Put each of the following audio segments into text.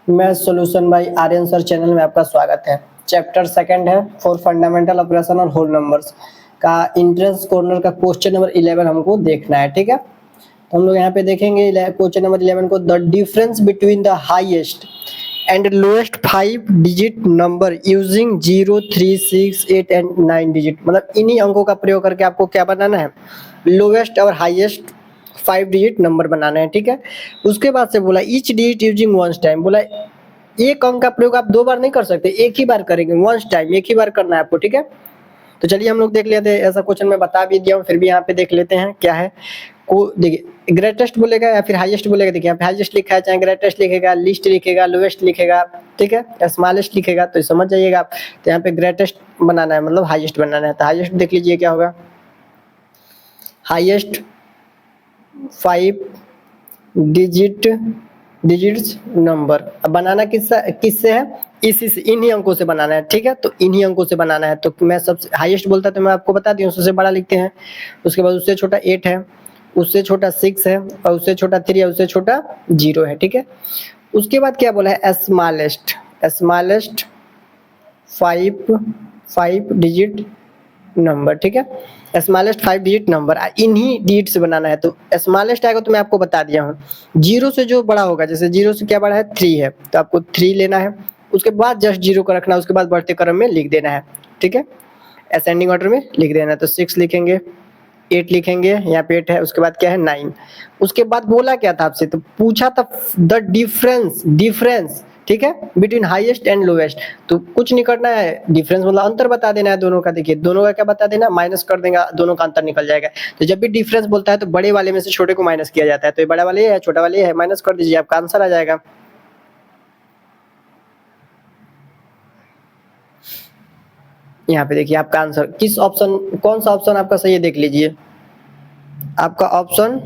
Math solution by Aryan sir channel में आपका स्वागत है। चैप्टर सेकंड है फॉर फंडामेंटल ऑपरेशन और होल नंबर्स का इंट्रेंस कॉर्नर का क्वेश्चन नंबर 11 हमको देखना है। ठीक है, तो हम लोग यहाँ पे देखेंगे क्वेश्चन नंबर 11 को, the difference between the highest and lowest 5 digit number using 0, 3, 6, 8 and 9 digit. मतलब इन्हीं अंकों का प्रयोग करके आपको क्या बनाना है, लोएस्ट और हाईएस्ट 5 डिजिट नंबर बनाना है। ठीक है, उसके बाद से बोला each digit using once time. बोला एक अंक का प्रयोग आप दो बार नहीं कर सकते, एक ही बार करेंगे, वंस टाइम, एक ही बार करना है आपको। ठीक है, तो चलिए हम लोग देख लेते हैं। ऐसा क्वेश्चन मैं बता भी दिया हूँ, फिर भी यहाँ पे देख लेते हैं क्या है। को देखिए ग्रेटेस्ट बोलेगा या फिर हाईएस्ट बोलेगा। देखिए यहाँ पे हाईएस्ट लिखा है, चाहे ग्रेटेस्ट लिखेगा, लिस्ट लिखेगा, लोएस्ट लिखेगा, ठीक है, या स्मॉलेस्ट लिखेगा, तो समझ जाइएगा आप। तो यहाँ पे ग्रेटेस्ट बनाना है, मतलब हाईएस्ट बनाना है। तो हाईएस्ट देख लीजिए क्या होगा, हाईएस्ट 5 डिजिट्स नंबर। अब बनाना किससे है, इसी से, इन्हीं अंकों से बनाना है। ठीक है, तो इन्हीं अंकों से बनाना है। तो मैं सबसे हाईएस्ट बोलता तो मैं आपको बता दी, उससे बड़ा लिखते हैं। उसके बाद उससे छोटा 8 है, उससे छोटा 6 है, और उससे छोटा 3 है, उससे छोटा 0 है। ठीक है, उसके बाद क्या बोला है, स्मॉलेस्ट 5 डिजिट नंबर। ठीक है, स्मॉलेस्ट 5 डिजिट नंबर इन्हीं डिजिट से बनाना है। तो स्मॉलेस्ट आएगा तो मैं आपको बता दिया हूँ, 0 से जो बड़ा होगा, जैसे 0 से क्या बड़ा है, 3 है, तो आपको 3 लेना है। उसके बाद जस्ट 0 को रखना है, उसके बाद बढ़ते क्रम में लिख देना है। ठीक है, असेंडिंग ऑर्डर में लिख देना है। तो 6 लिखेंगे, 8 लिखेंगे, यहाँ पे 8 है, उसके बाद क्या है 9। उसके बाद बोला क्या था आपसे, तो पूछा था द डिफरेंस, ठीक है, बिटवीन हाईएस्ट एंड लोएस्ट। तो कुछ नहीं करना है, डिफरेंस मतलब अंतर बता देना है दोनों का। देखिए दोनों का क्या बता देना, माइनस कर देगा, दोनों का अंतर निकल जाएगा। तो जब भी डिफरेंस बोलता है तो बड़े वाले में से छोटे को माइनस किया जाता है। तो ये बड़ा वाले है, छोटा वाले है, माइनस कर दीजिए, आपका आंसर आ जाएगा। यहाँ पे देखिए आपका आंसर किस ऑप्शन, कौन सा ऑप्शन आपका सही है देख लीजिए। आपका ऑप्शन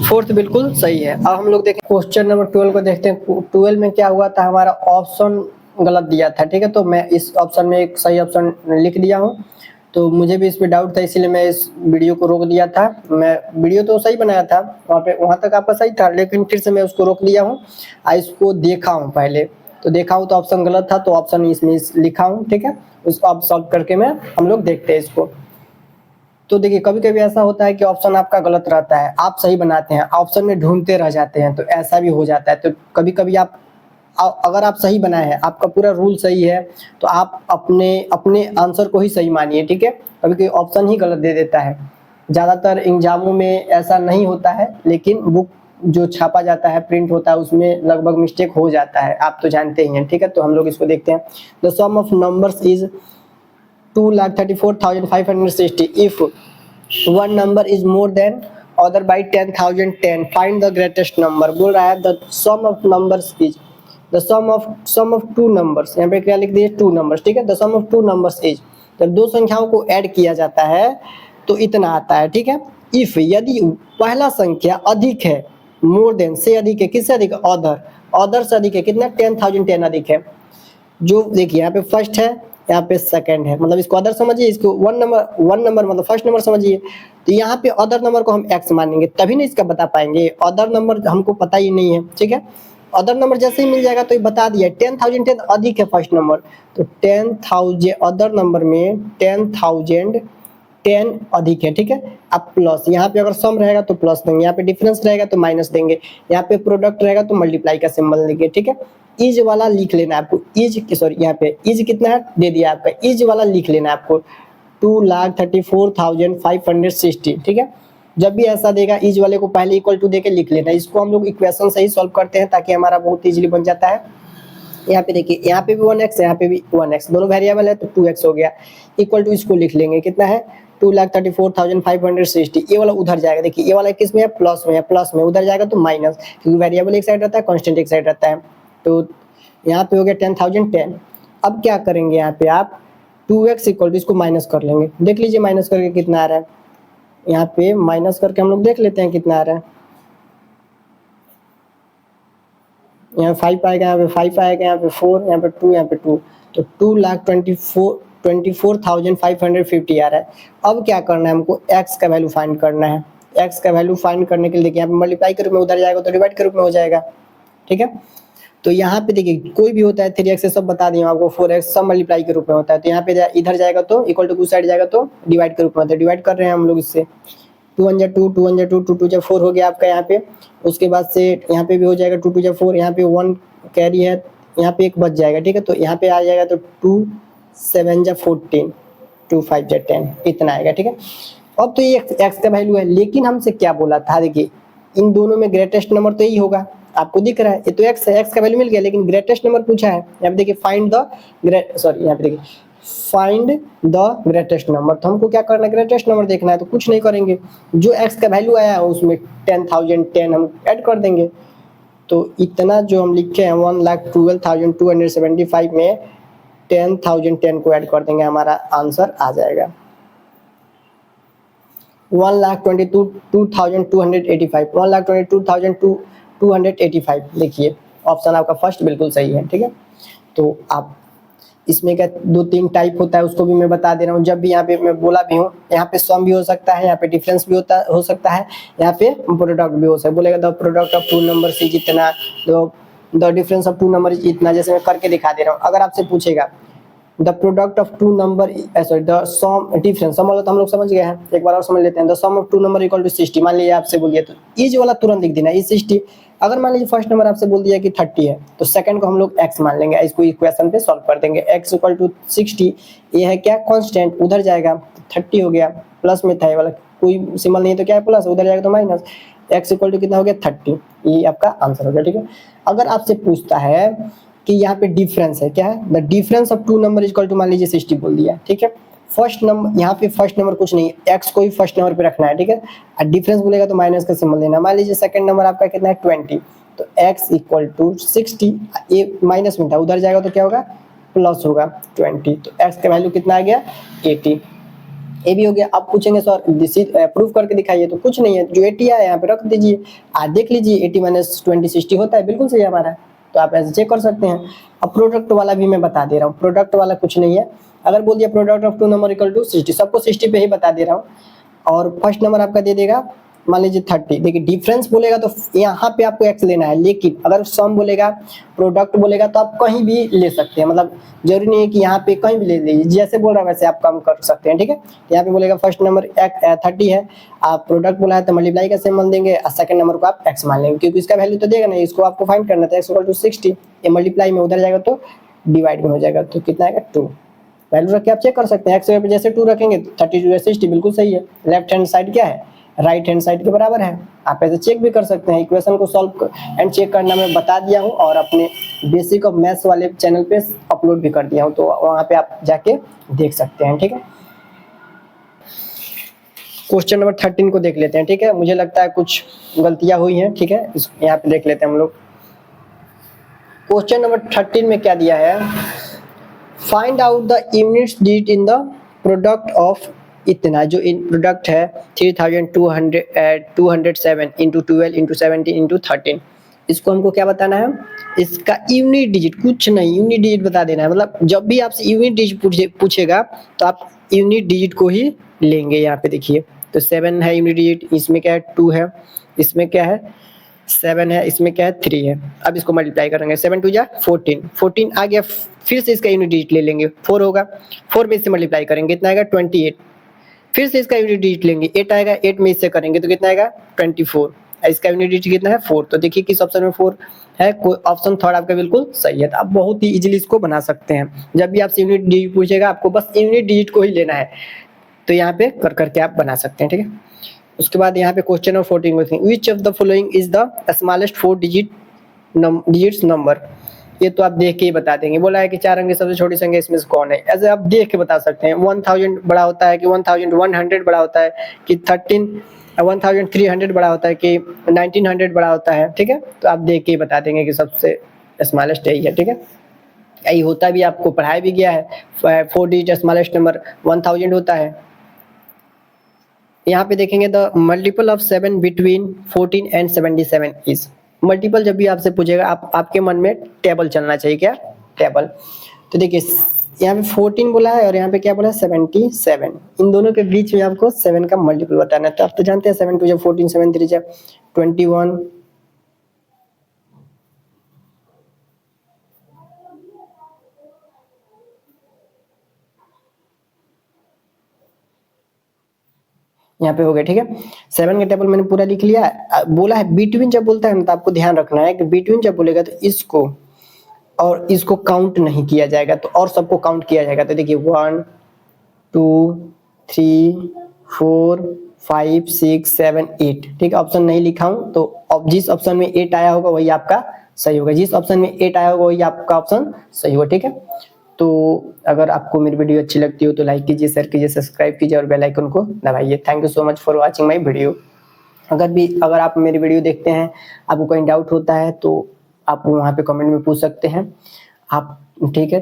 4 बिल्कुल सही है। अब हम लोग देखें क्वेश्चन नंबर 12 को देखते हैं। 12 में क्या हुआ था, हमारा ऑप्शन गलत दिया था। ठीक है, तो मैं इस ऑप्शन में एक सही ऑप्शन लिख दिया हूँ। तो मुझे भी इस पे डाउट था, इसीलिए मैं इस वीडियो को रोक दिया था। मैं वीडियो तो सही बनाया था, वहाँ तक आपका सही था, लेकिन फिर से मैं उसको रोक दिया हूँ। इसको देखा हूँ पहले, तो देखा हूँ तो ऑप्शन गलत था, तो ऑप्शन इसमें लिखा हूँ। ठीक है, उसको आप सॉल्व करके मैं हम लोग देखते हैं इसको। तो देखिए कभी कभी ऐसा होता है कि ऑप्शन आपका गलत रहता है, आप सही बनाते हैं, ऑप्शन में ढूंढते रह जाते हैं, तो ऐसा भी हो जाता है। तो कभी कभी आप अगर आप सही बनाए हैं, आपका पूरा रूल सही है, तो आप अपने अपने आंसर को ही सही मानिए। ठीक है, कभी कभी ऑप्शन ही गलत दे देता है। ज़्यादातर एग्जामों में ऐसा नहीं होता है, लेकिन बुक जो छापा जाता है, प्रिंट होता है, उसमें लगभग मिस्टेक हो जाता है, आप तो जानते ही हैं। ठीक है, तो हम लोग इसको देखते हैं। The sum of numbers is 2,34,560 if one number is more than other by 10,010 find the greatest number। बोल रहा है the sum of numbers is the sum of two numbers। यहाँ पे क्या लिख दिए, 2 numbers। ठीक है, the sum of two numbers is, जब दो संख्याओं को ऐड किया जाता है तो इतना आता है। ठीक है, if यदि पहला संख्या अधिक है, मोर देन से अधिक है, किससे अधिक है, अदर से अधिक है, कितना, 10,010 अधिक है। जो देखिए यहाँ पे फर्स्ट है, यहाँ पे सेकंड है, मतलब इसको अदर समझिए, इसको वन नंबर मतलब फर्स्ट नंबर समझिए। तो यहाँ पे अदर नंबर को हम एक्स मानेंगे, तभी ना इसका बता पाएंगे। अदर नंबर हमको पता ही नहीं है। ठीक है, अदर नंबर जैसे ही मिल जाएगा तो ये बता दिया 10,010 अधिक है फर्स्ट नंबर, तो 10,000 अदर नंबर में 10,010 अधिक है। ठीक है, अब प्लस, यहाँ पे अगर सम रहेगा तो प्लस देंगे, यहाँ पे डिफरेंस रहेगा तो माइनस देंगे, यहाँ पे प्रोडक्ट रहेगा तो मल्टीप्लाई का सिंबल देंगे। ठीक है, इज वाला लिख लेना है आपको, इज सॉरी यहाँ पे इज कितना है दे दिया आपका, इज वाला लिख लेना है आपको 2,34,560। ठीक है, जब भी ऐसा देगा इज वाले को पहले इक्वल टू देके लिख लेना। इसको हम लोग इक्वेशन से ही सॉल्व करते हैं, ताकि हमारा बहुत इजीली बन जाता है। यहाँ पे देखिए, यहाँ पे भी 1x, यहाँ पे भी 1x, दोनों वेरिएबल है तो 2x हो गया, इक्वल टू इसको लिख लेंगे, कितना है 2,34,560। ये वाला उधर जाएगा, देखिए ये वाला किस में है, प्लस में है, प्लस में उधर जाएगा तो माइनस, क्योंकि वेरिएबल एक साइड रहता है, कांस्टेंट एक साइड रहता है। तो यहाँ पे हो गया 10,010। अब क्या करेंगे, यहाँ पे आप 2x इक्वल टू इसको माइनस कर लेंगे। देख लीजिए माइनस करके कितना आ रहा है, यहाँ पे माइनस करके हम लोग देख लेते हैं कितना आ रहा है। यहाँ 5 आएगा, यहाँ पे 5 आएगा, यहाँ पे 4, यहाँ पे 2, यहाँ पे 2, तो 2,24,550 आ रहा है। अब क्या करना है, हमको x का वैल्यू फाइंड करना है। x का वैल्यू फाइंड करने के लिए देखिए यहाँ पे मल्टीप्लाई के रूप में उधर जाएगा तो डिवाइड के रूप में हो जाएगा। ठीक है, तो यहाँ पे देखिए कोई भी होता है 3x से सब बता दिया आपको, 4x सब मल्टीप्लाई के रूप में होता है। तो यहाँ पे इधर जाएगा तो इक्वल टू साइड जाएगा तो डिवाइड के रूप में होता है। डिवाइड कर रहे हैं हम लोग इससे, 2 1 जा 2, 2 1 जा 2, 2 2 जा 4 हो गया आपका यहाँ पे। उसके बाद से यहाँ पे भी हो जाएगा 2 2 जा 4, यहाँ पे 1 कैरी है, यहाँ पे एक बच जाएगा, ठीक है। तो यहाँ पे आ जाएगा तो 2 7 जा 14, 2 5 जा 10, इतना आएगा, ठीक है। अब तो ये x का वैल्यू है, लेकिन हमसे क्या बोला था, देखिए इन दोनों में ग्रेटेस्ट नंबर तो यही होगा, आपको दिख रहा है ये तो x है, x का वैल्यू मिल गया, लेकिन ग्रेटेस्ट नंबर पूछा है। यहाँ पे देखिए फाइंड द यहाँ पे देखिए फाइंड द ग्रेटेस्ट नंबर, तो हमको क्या करना है, ग्रेटेस्ट नंबर देखना है। तो कुछ नहीं करेंगे, जो x का वैल्यू आया है उसमें 10,010 हम ऐड कर देंगे। तो इतना जो हम लिखे हैं 1,12,275 में 10,010 को ऐड कर देंगे, हमारा आंसर आ जाएगा 1,22,285, 1,22,285। देखिए ऑप्शन आपका फर्स्ट बिल्कुल सही है, ठीक है। तो आप इसमें क्या 2-3 टाइप होता है, उसको भी मैं बता दे रहा हूँ। जब भी यहाँ पे मैं बोला भी हूँ, यहाँ पे सम भी हो सकता है, यहाँ पे डिफरेंस भी हो सकता है, यहाँ पे प्रोडक्ट भी हो सकता है। बोलेगा the product of two number is इतना, the difference of two number is इतना, जैसे मैं करके दिखा दे रहा हूँ। अगर आपसे पूछेगा the product of two number sorry the sum difference, sum वाला तो हम लोग समझ गए हैं, एक बार और समझ लेते हैं। The sum of two number equal to 60, मान लीजिए आपसे बोलिए तो इज वाला तुरंत लिख देना, इज 60। अगर मान लीजिए फर्स्ट नंबर आपसे बोल दिया कि 30 है, तो सेकंड को हम लोग x मान लेंगे, इसको इक्वेशन पे सॉल्व कर देंगे। x इक्वल टू 60, ये है क्या कांस्टेंट, उधर जाएगा 30 हो गया, प्लस में था ये वाला, कोई सिंबल नहीं है तो क्या है प्लस, उधर जाएगा तो माइनस, x इक्वल टू कितना हो गया 30, ये आपका आंसर हो गया, ठीक है। अगर आपसे पूछता है कि यहाँ पे डिफरेंस है, क्या है the difference of two number equal to, मान लीजिए 60 बोल दिया, ठीक है। फर्स्ट नंबर यहाँ पे फर्स्ट नंबर कुछ नहीं, x को ही फर्स्ट नंबर पे रखना है, ठीक है। और डिफरेंस बोलेगा तो माइनस का सिंबल देना। मान लीजिए सेकंड नंबर आपका कितना है 20, तो x इक्वल टू 60, ये माइनस में था, उधर जाएगा तो क्या होगा प्लस होगा 20, तो x का वैल्यू कितना आ गया 80। ये भी हो गया। अब पूछेंगे सर प्रूफ करके दिखाइए, तो कुछ नहीं है, जो 80 आया यहाँ पे रख दीजिए, आज देख लीजिए 80 माइनस 20 60 होता है, बिल्कुल सही हमारा, तो आप ऐसे चेक कर सकते हैं। अब प्रोडक्ट वाला भी मैं बता दे रहा हूँ, प्रोडक्ट वाला कुछ नहीं है। अगर बोल दिया product of two number equal to 60, सबको 60 पे ही बता दे रहा हूँ, और फर्स्ट नंबर आपका दे देगा मान लीजिए 30। देखिए डिफरेंस बोलेगा तो यहाँ पे आपको x लेना है, लेकिन अगर सम बोलेगा प्रोडक्ट बोलेगा तो आप कहीं भी ले सकते हैं, मतलब जरूरी नहीं है कि यहाँ पे कहीं भी ले लीजिए, जैसे बोल रहा है वैसे आप काम कर सकते हैं, ठीक है। यहाँ पे बोलेगा फर्स्ट नंबर 30 है, आप प्रोडक्ट बोला है तो मल्टीप्लाई का सिंबल देंगे, और सेकंड नंबर को आप x मान लेंगे, क्योंकि इसका वैल्यू तो देगा नहीं, इसको आपको फाइंड करना था। x इक्वल टू 60, ये मल्टीप्लाई में उधर जाएगा तो डिवाइड में हो जाएगा, तो कितना आएगा 2। वैल्यू रख के आप चेक कर सकते हैं, x पे जैसे 2 रखेंगे 32 60 बिल्कुल सही है। लेफ्ट हैंड साइड क्या है, राइट हैंड साइड के बराबर है, आप ऐसे चेक भी कर सकते हैं। इक्वेशन को सॉल्व एंड चेक करना मैं बता दिया हूँ, और अपने बेसिक ऑफ मैथ्स वाले चैनल पे अपलोड भी कर दिया हूँ, तो वहाँ पे आप जाके देख सकते हैं, ठीक है। क्वेश्चन नंबर 13 को देख लेते हैं, ठीक है। मुझे लगता है कुछ गलतियां हुई हैं, ठीक है, यहाँ पे देख लेते हैं हम लोग। क्वेश्चन नंबर 13 में क्या दिया है, find out the units digit in the product of इतना, जो इन प्रोडक्ट है 3207 इंटू 12 इंटू 17 इंटू 13, इसको हमको क्या बताना है, इसका यूनिट डिजिट, कुछ नहीं यूनिट डिजिट बता देना है। मतलब जब भी आपसे यूनिट डिजिट पूछेगा तो आप यूनिट डिजिट को ही लेंगे। यहाँ पे देखिए तो 7 है यूनिट डिजिट, इसमें क्या है 2 है, इसमें क्या है 7 है, इसमें क्या है 3 है। अब इसको मल्टीप्लाई करेंगे, 7 2 जा 14, 14 आ गया, फिर से इसका यूनिट डिजिट ले लेंगे, 4 होगा, 4 में इससे मल्टीप्लाई करेंगे कितना आएगा 28, फिर से इसका यूनिट डिजिट लेंगे 8 आएगा, 8 में इससे करेंगे तो कितना आएगा 24, इसका यूनिट डिजिट कितना है 4। तो देखिए किस ऑप्शन में 4 है, ऑप्शन थर्ड आपका बिल्कुल सही है। तो आप बहुत ही इजीली इसको बना सकते हैं। जब भी आपसे यूनिट डिजिट पूछेगा आपको बस यूनिट डिजिट को ही लेना है, तो यहाँ पे कर करके आप बना सकते हैं, ठीक है। उसके बाद यहाँ पे question number 14, which of the following is the smallest 4 digits number. ये तो आप देख के ही बता देंगे। बोला है कि 4 अंक की सबसे छोटी संख्या इसमें से कौन है, ऐसे आप देख के बता सकते हैं। 1000 बड़ा होता है कि 1100 बड़ा होता है कि 1300 बड़ा होता है कि 1900 बड़ा होता है, ठीक है। तो आप देख के ही बता देंगे कि सबसे स्मॉलेस्ट यही है, ठीक है। यही होता भी, आपको पढ़ाया भी गया है, 4 डिजिट स्मॉलेस्ट नंबर 1000 होता है। यहाँ पे देखेंगे the multiple of 7 between 14 and 77 is. Multiple जब भी आपसे पूछेगा आपके मन में टेबल चलना चाहिए, क्या टेबल। तो देखिए यहाँ पे 14 बोला है और यहाँ पे क्या बोला है 77, इन दोनों के बीच में आपको 7 का मल्टीपल बताना है। तो आप तो जानते हैं 7 2 जा 14, 7 3 जा 21, यहाँ पे हो गया, ठीक है। 7 का टेबल मैंने पूरा लिख लिया। बोला है बिटवीन जब बोलता है ना तो आपको ध्यान रखना है कि बिटवीन जब बोलेगा तो इसको और इसको काउंट नहीं किया जाएगा, तो और सबको काउंट किया जाएगा। तो देखिए 1 2 3 4 5 6 7 8, ठीक है। ऑप्शन नहीं लिखा हूं तो अब जिस ऑप्शन में 8 आया होगा वही आपका सही होगा, जिस ऑप्शन में 8 आया होगा वही आपका ऑप्शन सही होगा, ठीक है। तो अगर आपको मेरी वीडियो अच्छी लगती हो तो लाइक कीजिए, शेयर कीजिए, सब्सक्राइब कीजिए और बेल आइकन को दबाइए। Thank you so much for watching my video. अगर आप मेरी वीडियो देखते हैं, आपको कहीं डाउट होता है तो आप वहाँ पे कमेंट में पूछ सकते हैं आप, ठीक है।